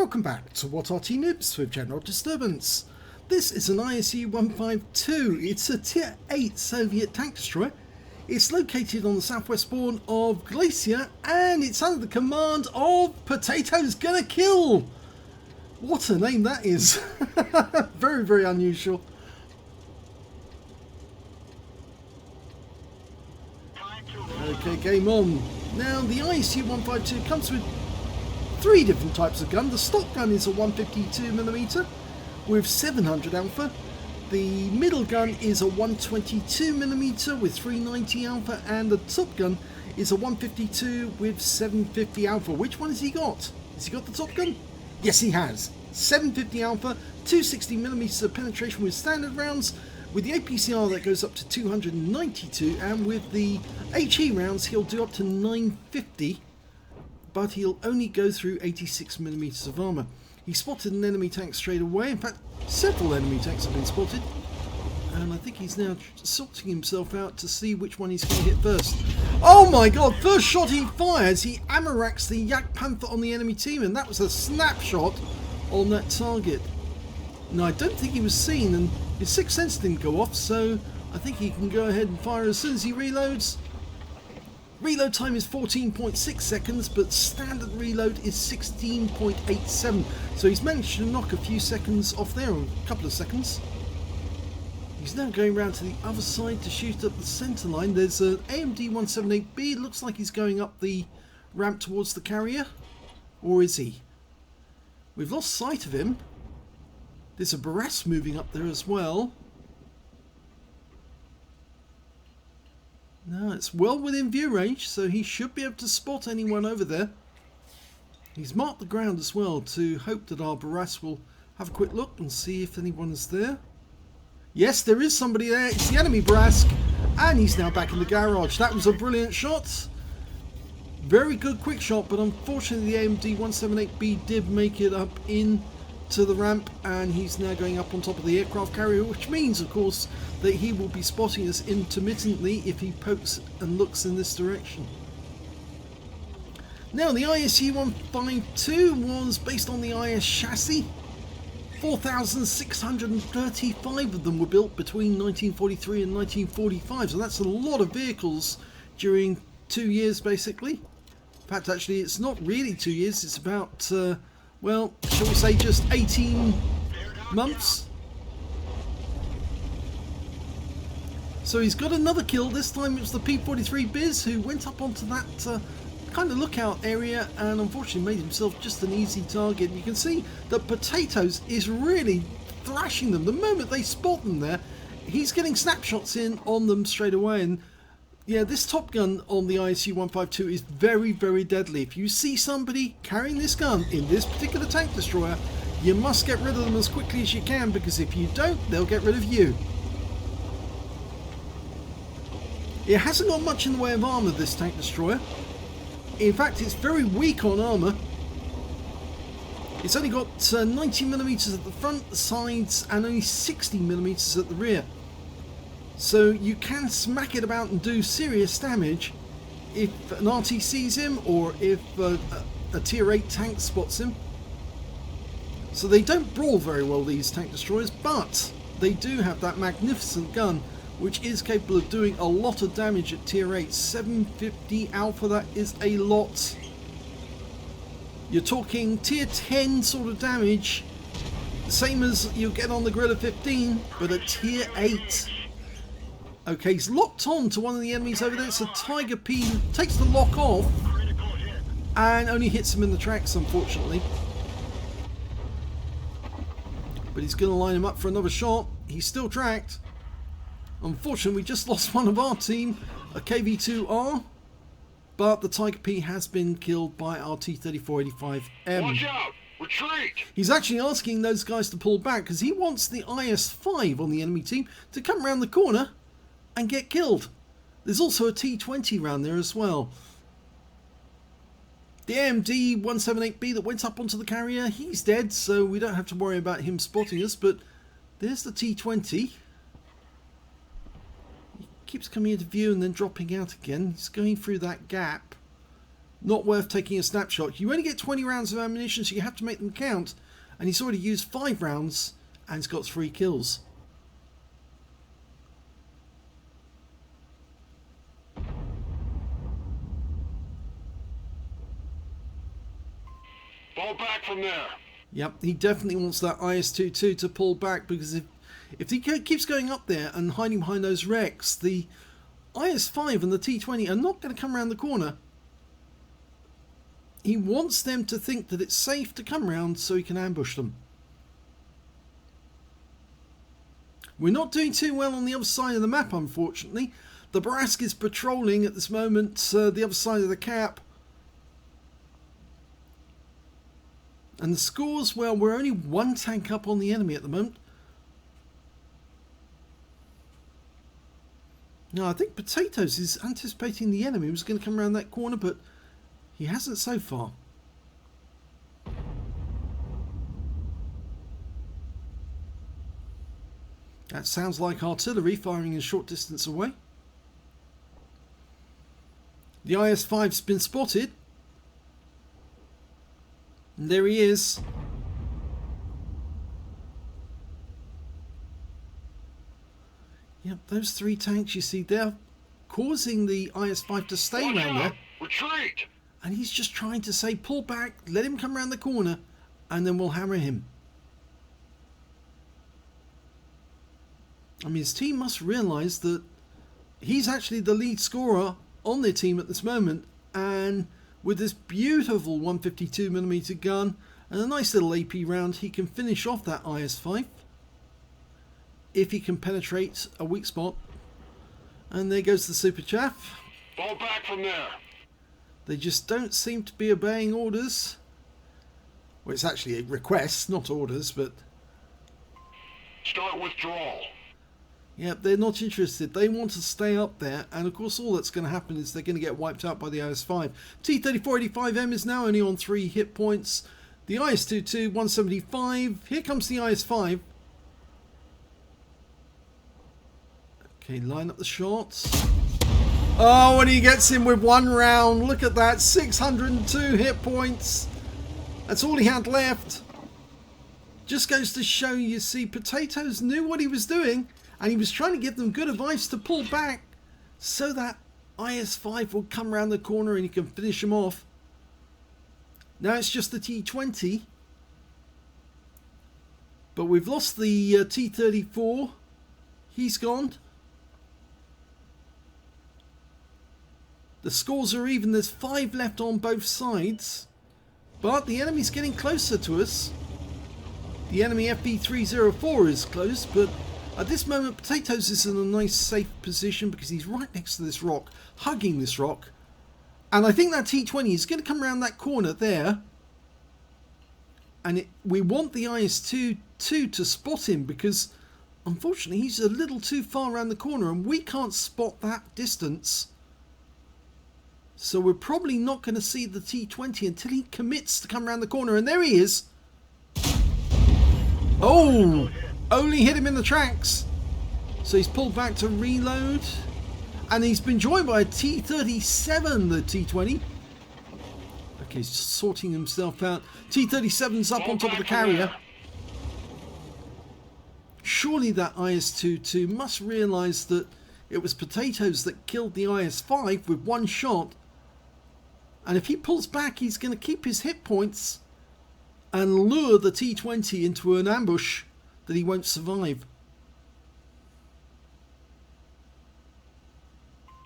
Welcome back to What Arty Noobs with General Disturbance. This is an ISU-152. It's a Tier 8 Soviet tank destroyer. It's located on the southwest spawn of Glacier and it's under the command of Potatoes Gonna Kill. What a name that is. Very, very unusual. Okay, game on. Now the ISU-152 comes with three different types of gun. The stock gun is a 152mm with 700 alpha. The middle gun is a 122mm with 390 alpha, and the top gun is a 152 with 750 alpha. Which one has he got? Has he got the top gun? Yes, he has. 750 alpha, 260mm of penetration with standard rounds. With the APCR that goes up to 292, and with the HE rounds he'll do up to 950. But he'll only go through 86mm of armour. He spotted an enemy tank straight away. In fact, several enemy tanks have been spotted. And I think he's now sorting himself out to see which one he's going to hit first. Oh my god, first shot he fires, he ammo racks the Yak Panther on the enemy team, and that was a snapshot on that target. Now, I don't think he was seen, and his sixth sense didn't go off, so I think he can go ahead and fire as soon as he reloads. Reload time is 14.6 seconds, but standard reload is 16.87. So he's managed to knock a few seconds off there, or a couple of seconds. He's now going round to the other side to shoot up the centre line. There's an AMD 178B. It looks like he's going up the ramp towards the carrier. Or is he? We've lost sight of him. There's a Barras moving up there as well. No, it's well within view range, so he should be able to spot anyone over there. He's marked the ground as well to hope that our Barras will have a quick look and see if anyone is there. Yes, there is somebody there. It's the enemy Barras, and he's now back in the garage. That was a brilliant shot. Very good quick shot, but unfortunately the AMD 178B did make it up into the ramp, and he's now going up on top of the aircraft carrier, which means, of course, that he will be spotting us intermittently if he pokes and looks in this direction. Now, the ISU-152 was based on the IS chassis. 4,635 of them were built between 1943 and 1945, so that's a lot of vehicles during 2 years, basically. In fact, actually, it's not really 2 years, it's about, well, shall we say just 18 months? So he's got another kill. This time it was the P-43 Biz who went up onto that kind of lookout area and unfortunately made himself just an easy target. You can see that Potatoes is really thrashing them. The moment they spot them there, he's getting snapshots in on them straight away. And yeah, this top gun on the ISU-152 is very, very deadly. If you see somebody carrying this gun in this particular tank destroyer, you must get rid of them as quickly as you can, because if you don't, they'll get rid of you. It hasn't got much in the way of armour, this tank destroyer. In fact, it's very weak on armour. It's only got 90mm at the front, the sides, and only 60mm at the rear. So you can smack it about and do serious damage if an Arty sees him, or if a Tier 8 tank spots him. So they don't brawl very well, these tank destroyers, but they do have that magnificent gun, which is capable of doing a lot of damage at Tier 8. 750 alpha, that is a lot. You're talking Tier 10 sort of damage, same as you get on the Gorilla 15, but at Tier 8. Okay, he's locked on to one of the enemies over there. It's a Tiger P, takes the lock off, and only hits him in the tracks, unfortunately. But he's going to line him up for another shot. He's still tracked. Unfortunately, we just lost one of our team, a KV-2R, but the Tiger P has been killed by our T-3485M. Watch out! Retreat! He's actually asking those guys to pull back because he wants the IS-5 on the enemy team to come around the corner and get killed. There's also a T-20 around there as well. The AMD 178B that went up onto the carrier, he's dead, so we don't have to worry about him spotting us, but there's the T-20. Keeps coming into view and then dropping out again. He's going through that gap. Not worth taking a snapshot. You only get 20 rounds of ammunition, so you have to make them count. And he's already used 5 rounds and he's got 3 kills. Fall back from there. Yep, he definitely wants that IS-22 to pull back, because if he keeps going up there and hiding behind those wrecks, the IS-5 and the T-20 are not going to come around the corner. He wants them to think that it's safe to come around so he can ambush them. We're not doing too well on the other side of the map, unfortunately. The Barask is patrolling at this moment the other side of the cap. And the scores, well, we're only 1 tank up on the enemy at the moment. Now, I think Potatoes is anticipating the enemy was going to come around that corner, but he hasn't so far. That sounds like artillery firing a short distance away. The IS-5's been spotted. And there he is. Yep, those 3 tanks you see there causing the IS-5 to stay around there. Retreat! And he's just trying to say, pull back, let him come around the corner, and then we'll hammer him. I mean, his team must realise that he's actually the lead scorer on their team at this moment, and with this beautiful 152mm gun and a nice little AP round, he can finish off that IS-5 if he can penetrate a weak spot. And there goes the super chaff. Fall back from there. They just don't seem to be obeying orders. Well, it's actually requests, not orders, but Start withdrawal. yeah, they're not interested. They want to stay up there, and of course all that's going to happen is they're going to get wiped out by the IS-5. T-3485M is now only on 3 hit points. The IS-22, 175. Here comes the IS-5. Okay, line up the shots. Oh, and he gets him with 1 round. Look at that, 602 hit points. That's all he had left. Just goes to show, you see, Potatoes knew what he was doing. And he was trying to give them good advice to pull back so that IS-5 will come around the corner and he can finish him off. Now it's just the T-20. But we've lost the T-34. He's gone. The scores are even. There's 5 left on both sides. But the enemy's getting closer to us. The enemy FB304 is close, but at this moment, Potatoes is in a nice safe position because he's right next to this rock, hugging this rock. And I think that T-20 is going to come around that corner there. And we want the IS-2 to spot him because, unfortunately, he's a little too far around the corner and we can't spot that distance. So we're probably not going to see the T-20 until he commits to come around the corner. And there he is. Oh! Only hit him in the tracks. So he's pulled back to reload. And he's been joined by a T-37, the T-20. Okay, he's sorting himself out. T-37's up on top of the carrier. Surely that IS-22 must realise that it was Potatoes that killed the IS-5 with 1 shot. And if he pulls back, he's going to keep his hit points and lure the T-20 into an ambush that he won't survive.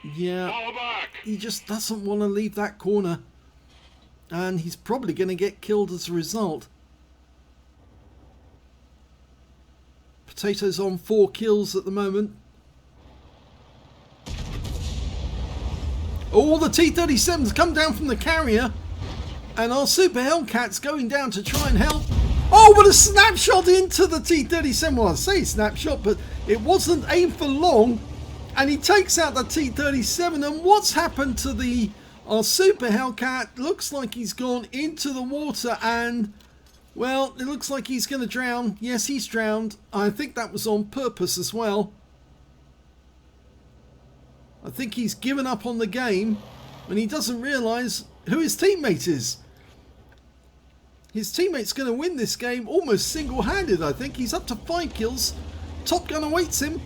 Yeah, he just doesn't want to leave that corner. And he's probably going to get killed as a result. Potatoes on 4 kills at the moment. Oh, the T-37's come down from the carrier. And our Super Hellcat's going down to try and help. Oh, but a snapshot into the T-37. Well, I say snapshot, but it wasn't aimed for long. And he takes out the T-37. And what's happened to our Super Hellcat? Looks like he's gone into the water and, well, it looks like he's going to drown. Yes, he's drowned. I think that was on purpose as well. I think he's given up on the game and he doesn't realise who his teammate is. His teammate's going to win this game almost single-handed, I think. He's up to 5 kills. Top Gun awaits him.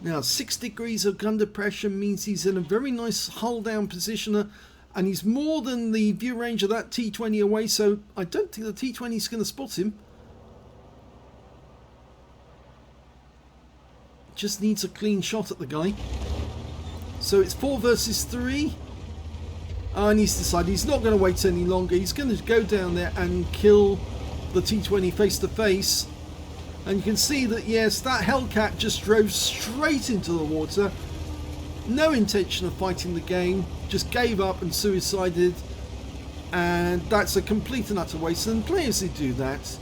Now, 6 degrees of gun depression means he's in a very nice hull-down positioner, and he's more than the view range of that T20 away, so I don't think the T20 is going to spot him. Just needs a clean shot at the guy. So it's 4 versus 3. And he's decided he's not going to wait any longer. He's going to go down there and kill the T20 face to face. And you can see that, yes, that Hellcat just drove straight into the water. No intention of fighting the game. Just gave up and suicided. And that's a complete and utter waste. And players who do that,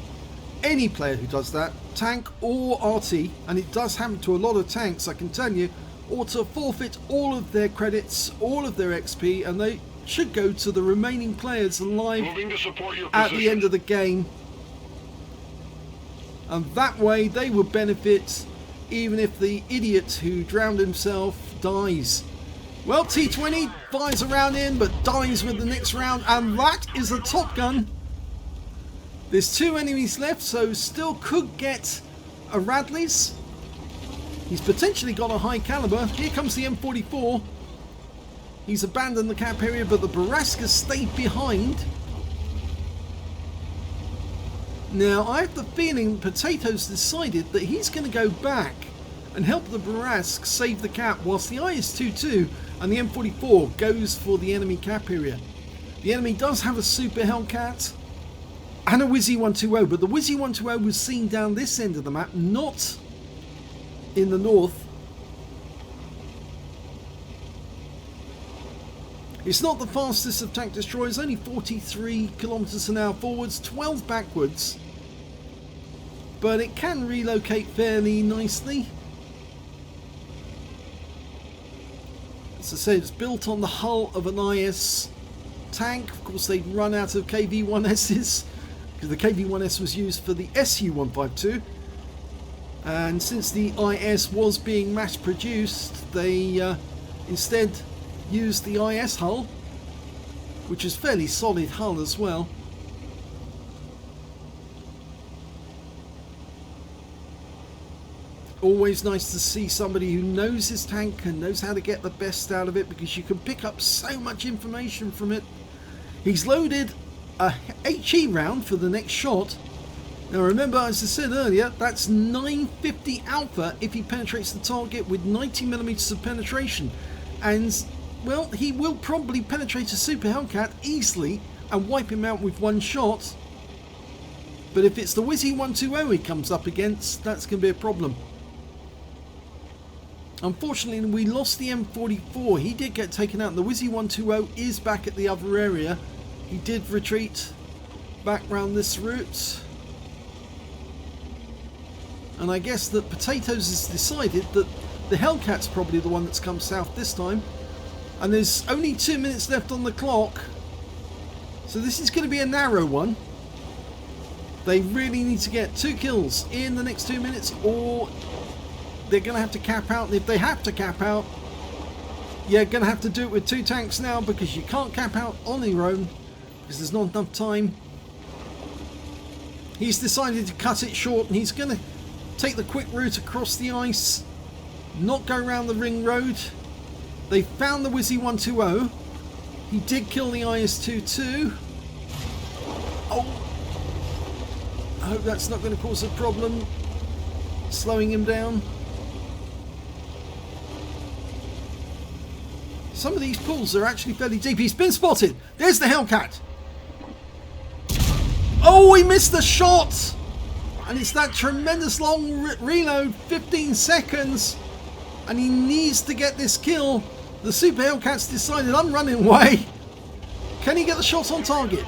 any player who does that, tank or Arty, and it does happen to a lot of tanks, I can tell you, ought to forfeit all of their credits, all of their XP, and they should go to the remaining players alive at the end of the game. And that way they would benefit even if the idiot who drowned himself dies. Well, T20 fires a round in but dies with the next round, and that is a Top Gun. There's 2 enemies left, so still could get a Radley's. He's potentially got a high caliber. Here comes the M44. He's abandoned the cap area, but the Borrascas stayed behind. Now, I have the feeling Potatoes decided that he's going to go back and help the Borrasque save the cap, whilst the IS-22 and the M44 goes for the enemy cap area. The enemy does have a Super Hellcat and a Wizzy-120, but the Wizzy-120 was seen down this end of the map, not in the north. It's not the fastest of tank destroyers, only 43 kilometers an hour forwards, 12 backwards, but it can relocate fairly nicely. As I say, it's built on the hull of an IS tank. Of course, they'd run out of KV-1Ss because the KV-1S was used for the SU-152, and since the IS was being mass produced, they instead used the IS hull, which is fairly solid hull as well. Always nice to see somebody who knows his tank and knows how to get the best out of it, because you can pick up so much information from it. He's loaded a HE round for the next shot. Now remember, as I said earlier, that's 950 alpha if he penetrates the target with 90mm of penetration. And, well, he will probably penetrate a Super Hellcat easily and wipe him out with one shot. But if it's the Wizzy-120 he comes up against, that's going to be a problem. Unfortunately, we lost the M44. He did get taken out. The Wizzy-120 is back at the other area. He did retreat back round this route. And I guess that Potatoes has decided that the Hellcat's probably the one that's come south this time. And there's only 2 minutes left on the clock. So this is going to be a narrow one. They really need to get 2 kills in the next 2 minutes, or they're going to have to cap out. And if they have to cap out, you're going to have to do it with 2 tanks now, because you can't cap out on your own because there's not enough time. He's decided to cut it short, and he's going to take the quick route across the ice, not go around the ring road. They found the Wizzy-120. He did kill the IS-22. Oh, I hope that's not going to cause a problem, slowing him down. Some of these pools are actually fairly deep. He's been spotted. There's the Hellcat. Oh, he missed the shot. And it's that tremendous long reload, 15 seconds. And he needs to get this kill. The Super Hellcat's decided, I'm running away. Can he get the shot on target?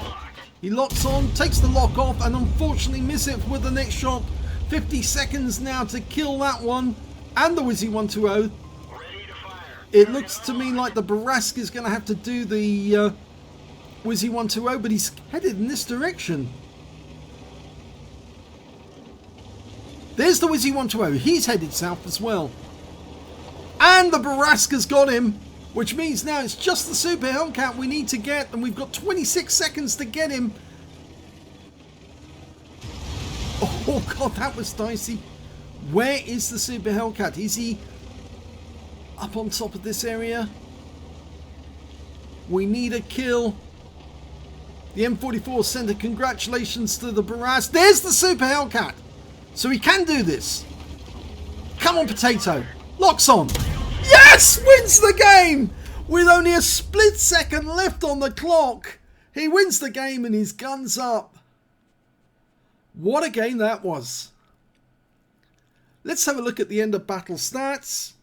He locks on, takes the lock off, and unfortunately misses it with the next shot. 50 seconds now to kill that one and the Wizzy-120. It looks to me like the Borrasque is going to have to do the Wizzy-120, but he's headed in this direction. There's the Wizzy-120. He's headed south as well. And the Borrasque has got him. which means now it's just the Super Hellcat we need to get, and we've got 26 seconds to get him. Oh god, that was dicey. Where is the Super Hellcat? Is he up on top of this area? We need a kill. The M44 sent a congratulations to the Barras. There's the Super Hellcat. So he can do this. Come on, Potato. Locks on. Yes! Wins the game! With only a split second left on the clock. He wins the game and his gun's up. What a game that was. Let's have a look at the end of battle stats.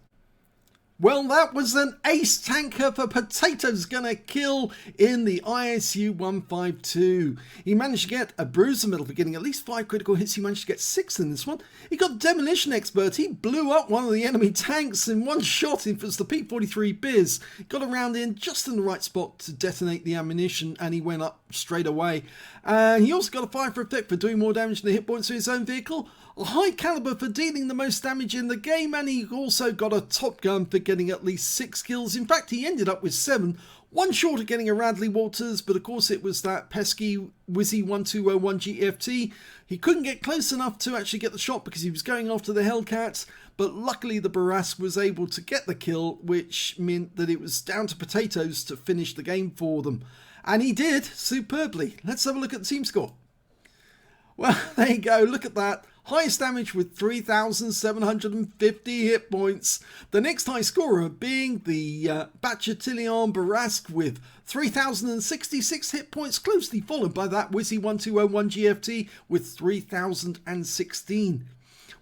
Well, that was an ace tanker for Potato's gonna kill in the ISU-152. He managed to get a bruiser medal for getting at least 5 critical hits. He managed to get 6 in this one. He got Demolition Expert. He blew up one of the enemy tanks in one shot. It was the P-43 Biz. Got around in just in the right spot to detonate the ammunition, and he went up straight away. And he also got a 5 for effect for doing more damage than the hit points to his own vehicle. A high caliber for dealing the most damage in the game, and he also got a Top Gun for getting at least 6 kills. In fact, he ended up with 7, one short of getting a Radley Walters, but of course it was that pesky Wizzy 1201 GFT. He couldn't get close enough to actually get the shot because he was going after the Hellcat, but luckily the Barras was able to get the kill, which meant that it was down to Potatoes to finish the game for them. And he did superbly. Let's have a look at the team score. Well, there you go, look at that. Highest damage with 3,750 hit points. The next high scorer being the Bachatilion Barask with 3,066 hit points, closely followed by that Wizzy 1201 GFT with 3,016.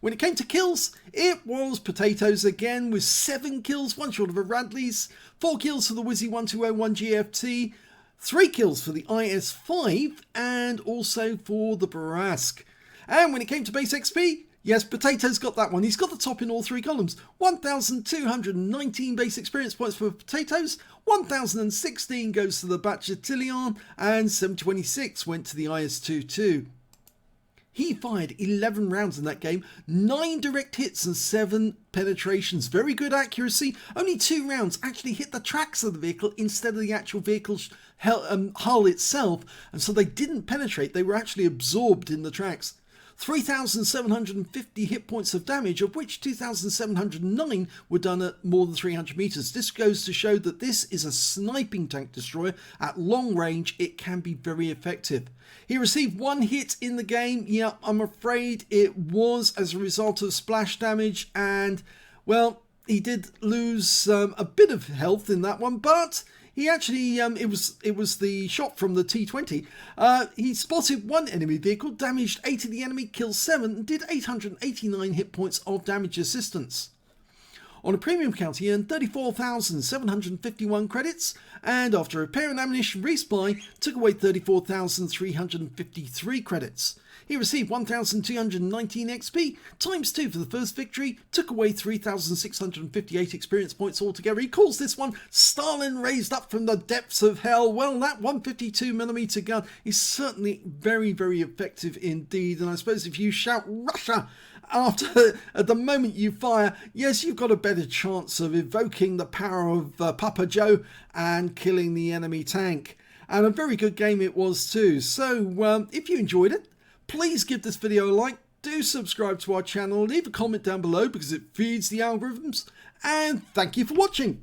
When it came to kills, it was Potatoes again with 7 kills, one short of a Radley's, 4 kills for the Wizzy 1201 GFT, 3 kills for the IS-5, and also for the Barask. And when it came to base XP, yes, Potatoes got that one. He's got the top in all 3 columns. 1,219 base experience points for Potatoes, 1,016 goes to the Bachatilion, and 726 went to the IS-22. He fired 11 rounds in that game, 9 direct hits and 7 penetrations. Very good accuracy. Only 2 rounds actually hit the tracks of the vehicle instead of the actual vehicle's hull itself, and so they didn't penetrate. They were actually absorbed in the tracks. 3,750 hit points of damage, of which 2,709 were done at more than 300 meters. This goes to show that this is a sniping tank destroyer. At long range, it can be very effective. He received 1 hit in the game. Yeah, I'm afraid it was as a result of splash damage, and well, he did lose a bit of health in that one, but he actually, it was the shot from the T-20. He spotted 1 enemy vehicle, damaged 8 of the enemy, killed 7, and did 889 hit points of damage assistance. On a premium count, he earned 34,751 credits, and after repair and ammunition resupply, took away 34,353 credits. He received 1,219 XP, times 2 for the first victory, took away 3,658 experience points altogether. He calls this one Stalin raised up from the depths of hell. Well, that 152mm gun is certainly very, very effective indeed. And I suppose if you shout Russia after at the moment you fire, yes, you've got a better chance of evoking the power of Papa Joe and killing the enemy tank. And a very good game it was too. So if you enjoyed it, please give this video a like, do subscribe to our channel, leave a comment down below because it feeds the algorithms, and thank you for watching.